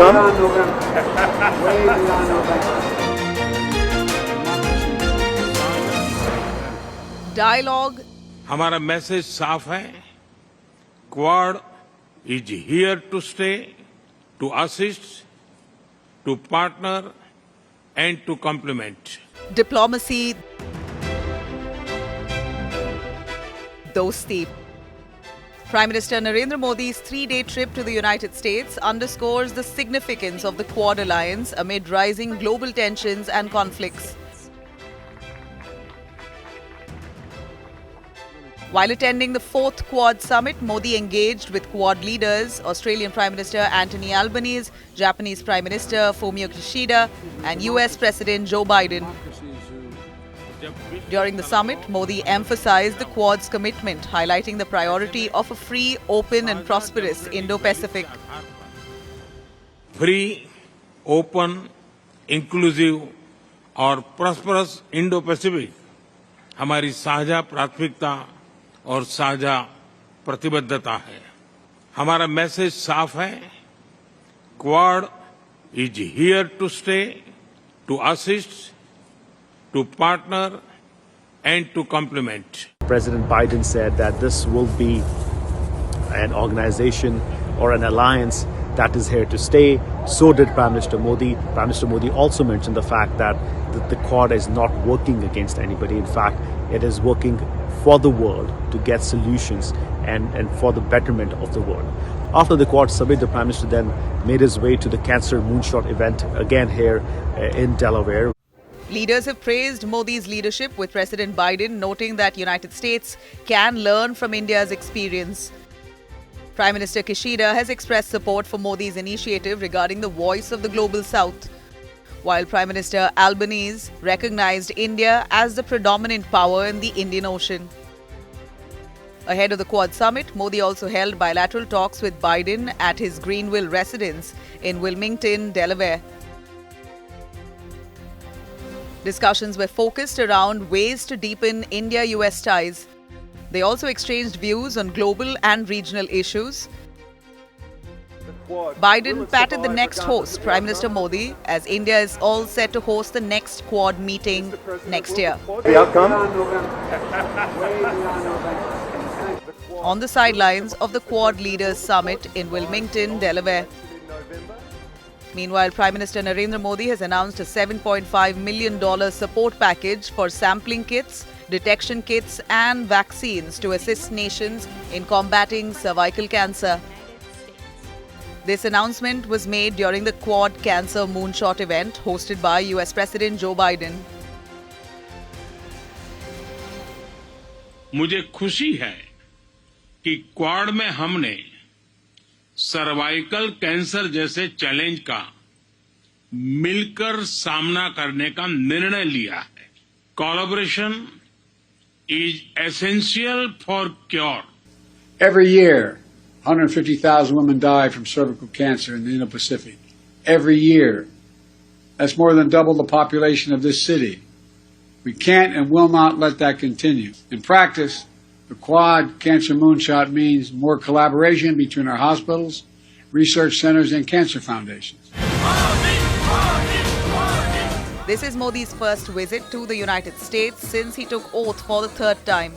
outcome? Way beyond November. Dialogue. हमारा message साफ है, Quad is here to stay, to assist, to partner and to complement. Diplomacy. Dosti. Prime Minister Narendra Modi's 3-day trip to the United States underscores the significance of the Quad alliance amid rising global tensions and conflicts. While attending the 4th Quad summit, Modi engaged with Quad leaders, Australian Prime Minister Anthony Albanese, Japanese Prime Minister Fumio Kishida, and US President Joe Biden. During the summit, Modi emphasized the Quad's commitment, highlighting the priority of a free, open and prosperous Indo-Pacific. Free, open, inclusive और prosperous Indo Pacific हमारी साझा प्राथमिकता और साझा प्रतिबद्धता है. हमारा message साफ है, Quad is here to stay, to assist, to partner and to complement. President Biden said that this will be an organization or an alliance that is here to stay. So did Prime Minister Modi. Prime Minister Modi also mentioned the fact that the Quad is not working against anybody. In fact, it is working for the world to get solutions and for the betterment of the world. After the Quad summit, the Prime Minister then made his way to the Cancer Moonshot event again here in Delaware. Leaders have praised Modi's leadership, with President Biden noting that United States can learn from India's experience. Prime Minister Kishida has expressed support for Modi's initiative regarding the voice of the Global South, while Prime Minister Albanese recognized India as the predominant power in the Indian Ocean. Ahead of the Quad summit, Modi also held bilateral talks with Biden at his Greenville residence in Wilmington, Delaware. Discussions were focused around ways to deepen India-US ties. They also exchanged views on global and regional issues. Biden patted the next host, Prime Minister Modi, as India is all set to host the next Quad meeting next year. The outcome? On the sidelines of the Quad Leaders Summit in Wilmington, Delaware. Meanwhile, Prime Minister Narendra Modi has announced a $7.5 million support package for sampling kits, detection kits and vaccines to assist nations in combating cervical cancer. This announcement was made during the Quad Cancer Moonshot event hosted by US President Joe Biden. मुझे खुशी है कि quad में हमने cervical cancer जैसे challenge का मिलकर सामना करने का निर्णय लिया है. Collaboration is essential for cure. Every year, 150,000 women die from cervical cancer in the Indo-Pacific. Every year. That's more than double the population of this city. We can't and will not let that continue. In practice, the Quad Cancer Moonshot means more collaboration between our hospitals, research centers, and cancer foundations. This is Modi's first visit to the United States since he took oath for the 3rd time.